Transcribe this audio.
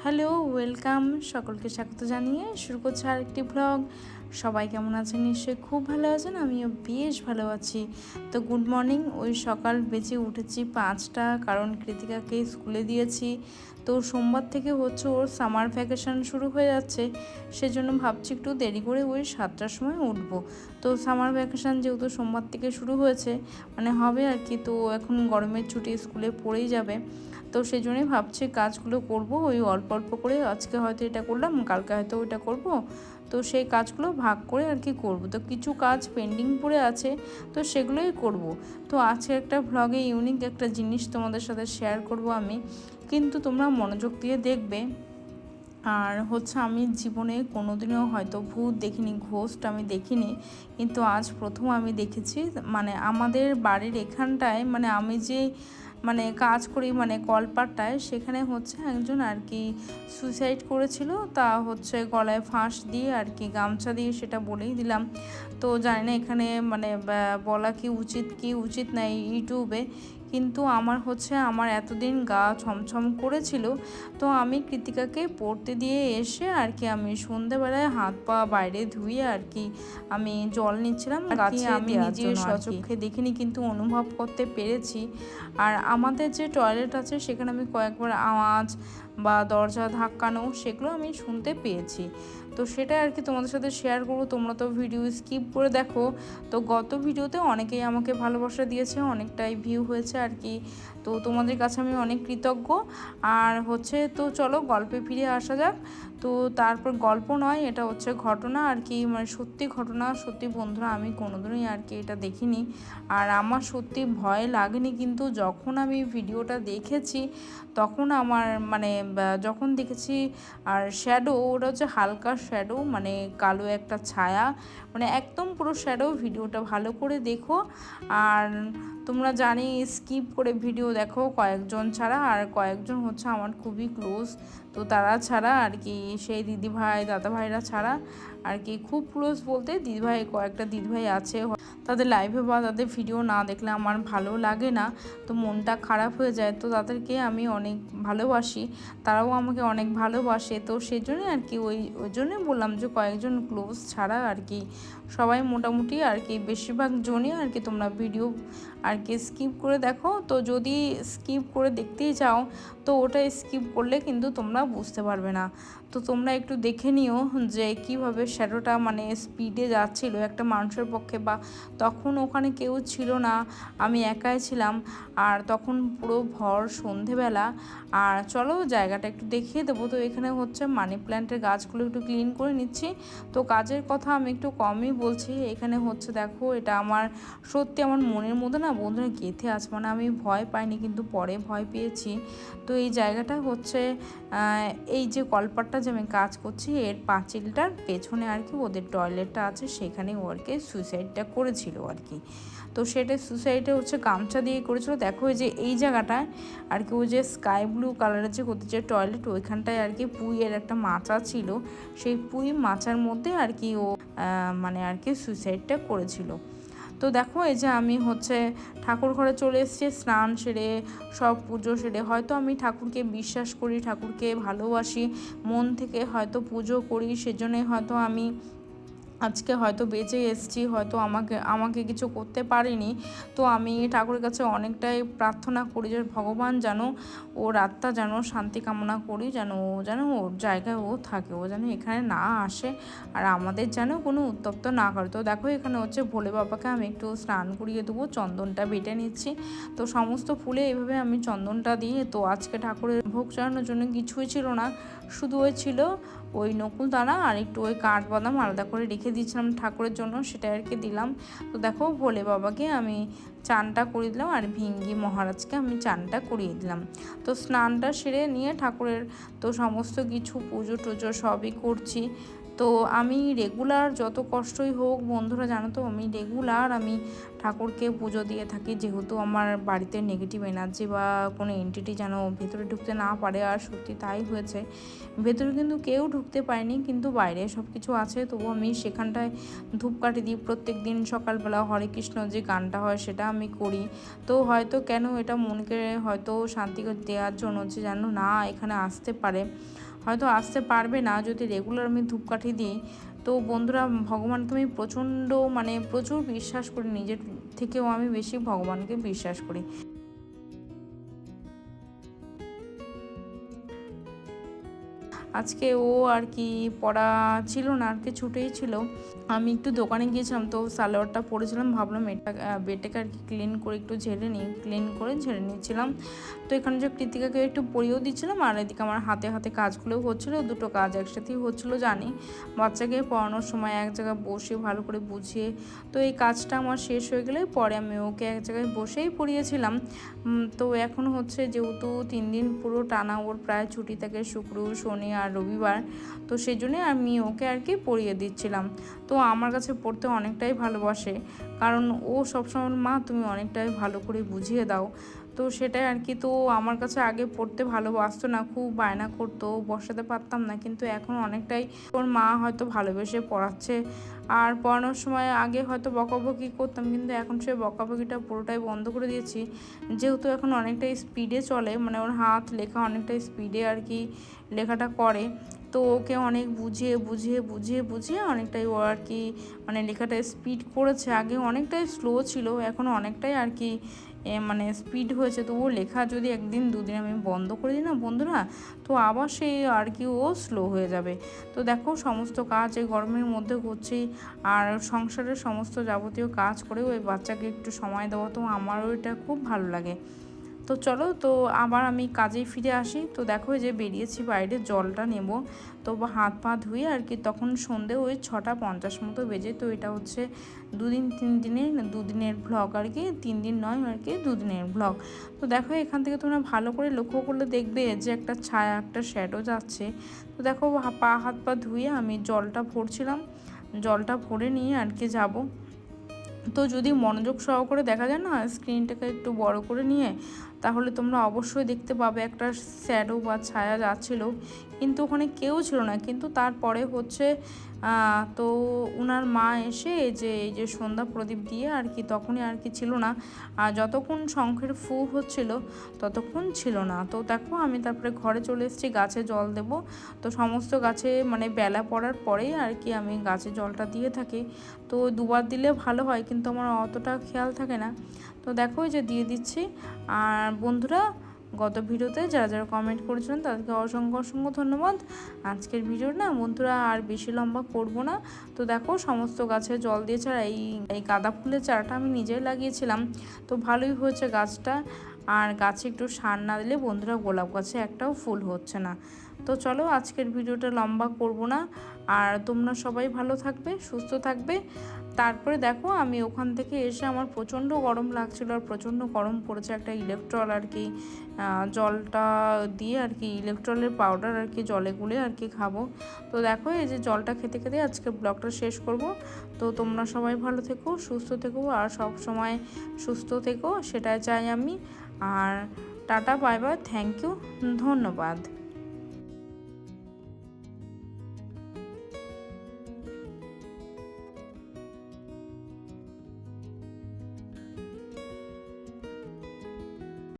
Hello, welcome. সকলকে স্বাগত জানিয়ে শুরু করছি আরেকটি ব্লগ। সবাই কেমন আছেন? নিশ্চয়ই খুব ভালো আছেন, আমিও বেশ ভালো আছি। তো গুড মর্নিং। ওই সকাল বেজে উঠেছি 5টা, কারণ কৃতিকাকে স্কুলে দিয়েছি। তো সোমবার থেকে হচ্ছে ওর সামার ভ্যাকেশন শুরু হয়ে যাচ্ছে, সেজন্য ভাবছি একটু দেরি করে ওই 7টার সময় উঠবো। তো সামার ভ্যাকেশন যেহেতু সোমবার থেকে শুরু হয়েছে, মানে হবে আর কি, তো এখন গরমের ছুটি স্কুলে পড়েই যাবে। তো সেই জন্যই ভাবছি কাজগুলো করব ওই অল্প অল্প করে। আজকে হয়তো এটা করলাম, কালকে হয়তো ওইটা করব। তো সেই কাজগুলো ভাগ করে আর কি করব। তো কিছু কাজ পেন্ডিং পড়ে আছে, তো সেগুলোই করব। তো আজকে একটা ভ্লগে ইউনিক একটা জিনিস তোমাদের সাথে শেয়ার করব আমি, কিন্তু তোমরা মনোযোগ দিয়ে দেখবে। আর হচ্ছে আমি জীবনে কোনোদিনও হয়তো ভূত দেখিনি, ঘোস্ট আমি দেখিনি, কিন্তু আজ প্রথম আমি দেখেছি। মানে আমাদের বাড়ির এখানটায়, মানে আমি যে মানে কাজ করি, মানে কলপাড়টায়, সেখানে হচ্ছে একজন আর কি সুইসাইড করেছিল। তা হচ্ছে গলায় ফাঁস দিয়ে আর কি গামছা দিয়ে, সেটা বলেই দিলাম। তো জানি না এখানে মানে বলা কি উচিত না ইউটিউবে, কিন্তু আমার এতদিন গা ছমছম করেছিল। তো আমি কৃতিকাকে পড়তে দিয়ে এসে আর কি আমি সন্ধ্যেবেলায় হাত পা বাইরে ধুয়ে আর কি আমি জল নিচ্ছিলাম গাছে, আমি নিজে স্বচক্ষে দেখিনি কিন্তু অনুভব করতে পেরেছি। আর আমাদের যে টয়লেট আছে সেখানে আমি কয়েকবার আওয়াজ বা দরজা ধাক্কানো সেগুলো আমি শুনতে পেয়েছি। তো সেটা আর কি তোমাদের সাথে শেয়ার করবো। তোমরা তো ভিডিও স্কিপ করে দেখো। তো গত ভিডিওতে অনেকেই আমাকে ভালোবাসা দিয়েছে, অনেকটাই ভিউ হয়েছে আর কি। তো তোমাদের কাছে আমি অনেক কৃতজ্ঞ। আর হচ্ছে, তো চলো গল্পে ফিরে আসা যাক। তো তারপর গল্প নয়, এটা হচ্ছে ঘটনা আর কি, মানে সত্যি ঘটনা। সত্যি বন্ধুরা, আমি কোনোদিনই আর কি এটা দেখিনি। আর আমার সত্যি ভয় লাগেনি, কিন্তু যখন আমি ভিডিওটা দেখেছি তখন আমার মানে যখন দেখেছি, আর শ্যাডো, ওটা হচ্ছে হালকা শ্যাডো, মানে কালো একটা ছায়া, মানে একদম পুরো শ্যাডো। ভিডিওটা ভালো করে দেখো। আর তোমরা জানি স্কিপ করে ভিডিও দেখো কয়েকজন ছাড়া, আর কয়েকজন হচ্ছে আমার খুবই ক্লোজ, তো তারা ছাড়া আর কি, সেই দিদিভাই দাদা ভাইরা ছাড়া আর কি। খুব ক্লোজ বলতে দিদিভাই, কয়েকটা দিদিভাই আছে, তাদের লাইভে বা তাদের ভিডিও না দেখলে আমার ভালো লাগে না, তো মনটা খারাপ হয়ে যায়। তো তাদেরকে আমি অনেক ভালোবাসি, তারাও আমাকে অনেক ভালোবাসে। তো সেই জন্যই আর কি, ওই জন্যই বললাম যে কয়েকজন ক্লোজ ছাড়া আর কি সবাই মোটামুটি আর কি, বেশিরভাগ জনই আর কি তোমরা ভিডিও আর কি স্কিপ করে দেখো। তো যদি স্কিপ করে দেখতেই চাও, তো ওটা স্কিপ করলে কিন্তু তোমরা বুঝতে পারবে না। তো তোমরা একটু দেখে নিও যে কীভাবে শ্যাডোটা মানে স্পিডে যাচ্ছিলো একটা মানুষের পক্ষে। বা তখন ওখানে কেউ ছিল না, আমি একাই ছিলাম। আর তখন পুরো ভর সন্ধেবেলা। আর চলো জায়গাটা একটু দেখিয়ে দেবো। তো এখানে হচ্ছে মানি প্ল্যান্টের গাছগুলো একটু ক্লিন করে নিচ্ছি। তো কাজের কথা আমি একটু কমই বলছি। এখানে হচ্ছে দেখো, এটা আমার সত্যি আমার মনের মধ্যে না বন্ধুরা গেঁথে আছে, মানে আমি ভয় পাইনি কিন্তু পরে ভয় পেয়েছি। তো এই জায়গাটা হচ্ছে এই যে কলপাটটা যে আমি কাজ করছি, এর পাঁচিলটার পেছনে আর কি ওদের টয়লেটটা আছে, সেখানে ও আর কি সুইসাইডটা করেছিল আর কি। তো সেটা সুইসাইডে হচ্ছে গামছা দিয়ে করেছিল। দেখো যে এই জায়গাটায় আর কি, ওই যে স্কাই ব্লু কালারের যে হতে যে টয়লেট, ওইখানটায় আর কি পুঁইয়ের একটা মাচা ছিল, সেই পুঁই মাচার মধ্যে আর কি ও মানে আর কি সুইসাইডটা করেছিল। তো দেখো এই যে আমি হচ্ছে ঠাকুর ঘরে চলে এসেছি, স্নান সেরে সব পুজো সেরে। হয়তো আমি ঠাকুরকে বিশ্বাস করি, ঠাকুরকে ভালোবাসি, মন থেকে হয়তো পুজো করি, সেজন্যই হয়তো আমি আজকে হয়তো বেঁচে এসেছি, হয়তো আমাকে কিছু করতে পারিনি। তো আমি ঠাকুরের কাছে অনেকটাই প্রার্থনা করি যে ভগবান যেন ওর আত্মা যেন শান্তি কামনা করি, যেন ওর জায়গায় ও থাকে, ও যেন এখানে না আসে, আর আমাদের যেন কোনো উত্তপ্ত না করে। তো দেখো এখানে হচ্ছে ভোলে বাবাকে আমি একটু স্নান করিয়ে দেবো, চন্দনটা বেটে নিচ্ছি। তো সমস্ত ফুলে এইভাবে আমি চন্দনটা দিয়ে, তো আজকে ঠাকুরের ভোগ চড়ানোর জন্য কিছুই ছিল না, শুধু ওই ছিল ওই নকুল দানা আর একটু ওই কাঠবাদাম আলাদা করে রেখে দিয়েছিলাম ঠাকুরের জন্য, সেটা আর কি দিলাম। তো দেখো ভোলে বাবাকে আমি চানটা করিয়ে দিলাম, আর ভিঙ্গি মহারাজকে আমি চানটা করিয়ে দিলাম। তো স্নানটা সেরে নিয়ে ঠাকুরের তো সমস্ত কিছু পুজো টুজো সবই করছি। তো আমি রেগুলার যত কষ্টই হোক বন্ধুরা, জানো তো আমি রেগুলার আমি ঠাকুরকে পুজো দিয়ে থাকি, যেহেতু আমার বাড়িতে নেগেটিভ এনার্জি বা কোনো এন্টিটি যেন ভেতরে ঢুকতে না পারে। আর সত্যি তাই হয়েছে, ভেতরে কিন্তু কেউ ঢুকতে পারেনি, কিন্তু বাইরে সব কিছু আছে। তবু আমি সেখানটায় ধূপকাঠি দিই প্রত্যেক দিন সকালবেলা, হরে কৃষ্ণ যে গানটা হয় সেটা আমি করি। তো হয়তো কেন এটা মনকে হয়তো শান্তি দেওয়ার জন্য, যে যেন না এখানে আসতে পারে। হয়তো আসতে পারবে না যদি রেগুলার আমি ধূপকাঠি দিই। তো বন্ধুরা, ভগবানকে আমি প্রচণ্ড মানে প্রচুর বিশ্বাস করি, নিজের থেকেও আমি বেশি ভগবানকে বিশ্বাস করি। আজকে ও আর কি পড়া ছিল না, আর কি ছুটেই ছিল। আমি একটু দোকানে গিয়েছিলাম, তো সালোয়ারটা পরেছিলাম, ভাবলাম এটা বেডটাকে আর কি ক্লিন করে একটু ঝেড়ে নিই, ক্লিন করে ঝেড়ে নিচ্ছিলাম। তো এখানে যে কৃতিকাকে একটু পরিয়েও দিচ্ছিলাম, আর এদিকে আমার হাতে হাতে কাজগুলোও হচ্ছিলো, দুটো কাজ একসাথেই হচ্ছিলো জানি। বাচ্চাকে পড়ানোর সময় এক জায়গায় বসে ভালো করে বুঝিয়ে, তো এই কাজটা আমার শেষ হয়ে গেলে পরে আমি ওকে এক জায়গায় বসেই পড়িয়েছিলাম। তো এখন হচ্ছে যেহেতু 3 দিন পুরো টানা ওর প্রায় ছুটি থাকে, শুক্র শনি আর রবিবার, তো সেই জন্যে আমি ওকে আর কি পড়িয়ে দিচ্ছিলাম। তো আমার কাছে পড়তে অনেকটাই ভালোবাসে, কারণ ও সবসময় মা তুমি অনেকটাই ভালো করে বুঝিয়ে দাও। তো সেটাই আর কি। তো আমার কাছে আগে পড়তে ভালোবাসতো না, খুব বায়না করতো, বসাতে পারতাম না, কিন্তু এখন অনেকটাই ওর মা হয়তো ভালোবেসে পড়াচ্ছে। আর পড়ানোর সময় আগে হয়তো বকাবকি করতাম, কিন্তু এখন সে বকাবকিটা পুরোটাই বন্ধ করে দিয়েছি, যেহেতু এখন অনেকটাই স্পিডে চলে, মানে ওর হাত লেখা অনেকটাই স্পিডে আর কি লেখাটা করে। তো ওকে অনেক বুঝিয়ে বুঝিয়ে বুঝিয়ে বুঝিয়ে অনেকটাই ও আর কি মানে লেখাটা স্পিড করেছে। আগে অনেকটাই স্লো ছিল, এখন অনেকটাই আর কি মানে স্পিড হয়েছে। তো ও লেখা যদি একদিন দুদিন আমি বন্ধ করে দিই না বন্ধুরা, তো আবার সে আর কি ও স্লো হয়ে যাবে। তো দেখো সমস্ত কাজ এই গরমের মধ্যে করছি, আর সংসারের সমস্ত যাবতীয় কাজ করেও ওই বাচ্চাকে একটু সময় দেওয়া, তো আমারও এটা খুব ভালো লাগে। তো চলো, তো আবার আমি কাজেই ফিরে আসি। তো দেখো যে বেরিয়েছি বাইরে, জলটা নেব, তো হাত পা ধুয়ে আর কি তখন সন্ধে ওই 6:50 মতো বেজে। তো এটা হচ্ছে 2 দিনের ভ্লগ আর কি, 3 দিন নয় আর কি, 2 দিনের ভ্লগ। তো দেখো এখান থেকে তোমরা ভালো করে লক্ষ্য করলে দেখবে যে একটা ছায়া, একটা শ্যাডো যাচ্ছে। তো দেখো হাত পা ধুয়ে আমি জলটা ভরছিলাম, জলটা ভরে নিয়ে আর কি যাবো। তো যদি মনোযোগ সহকারে দেখা যায় না, স্ক্রিনটাকে একটু বড় করে নিয়ে, তাহলে তোমরা অবশ্যই দেখতে পাবে একটা শ্যাডো বা ছায়া যাচ্ছিলো, কিন্তু ওখানে কেউ ছিল না। কিন্তু তারপরে হচ্ছে তো ওনার মা এসে এই যে সন্ধ্যা প্রদীপ দিয়ে আর কি, তখনই আর কি ছিল না। আর যতক্ষণ শঙ্খের ফু হচ্ছিল ততক্ষণ ছিল না। তো দেখো আমি তারপরে ঘরে চলে এসেছি, গাছে জল দেব। তো সমস্ত গাছে মানে বেলা পড়ার পরেই আর কি আমি গাছে জলটা দিয়ে থাকি। তো দুবার দিলে ভালো হয়, কিন্তু আমার অতটা খেয়াল থাকে না। তো দেখো যে দিয়ে দিচ্ছি। আর বন্ধুরা, গত ভিডিওতে যারা যারা কমেন্ট করেছিলেন তাদেরকে অসংখ্য অসংখ্য ধন্যবাদ। আজকের ভিডিও না বন্ধুরা আর বেশি লম্বা করব না। তো দেখো সমস্ত গাছে জল দিয়েছে, আর এই গাঁদা ফুলের চারাটা আমি নিজেই লাগিয়েছিলাম, তো ভালোই হয়েছে গাছটা। আর গাছে একটু সার না দিলে বন্ধুরা গোলাপ গাছে একটাও ফুল হচ্ছে না। তো চলো আজকের ভিডিওটা লম্বা করব না, আর তোমরা সবাই ভালো থাকবে, সুস্থ থাকবে। তারপরে দেখো আমি ওখান থেকে এসে আমার প্রচণ্ড গরম লাগছিল, আর প্রচণ্ড গরম পড়েছে, একটা ইলেকট্রল আর কি জলটা দিয়ে আর কি ইলেকট্রলের পাউডার আর কি জলে গুলে আর কি খাবো। তো দেখো এই যে জলটা খেতে খেতে আজকে ব্লগটা শেষ করব। তো তোমরা সবাই ভালো থেকো, সুস্থ থেকো, আর সব সময় সুস্থ থেকো, সেটাই চাই আমি। আর tata, bye bye, thank you, ধন্যবাদ।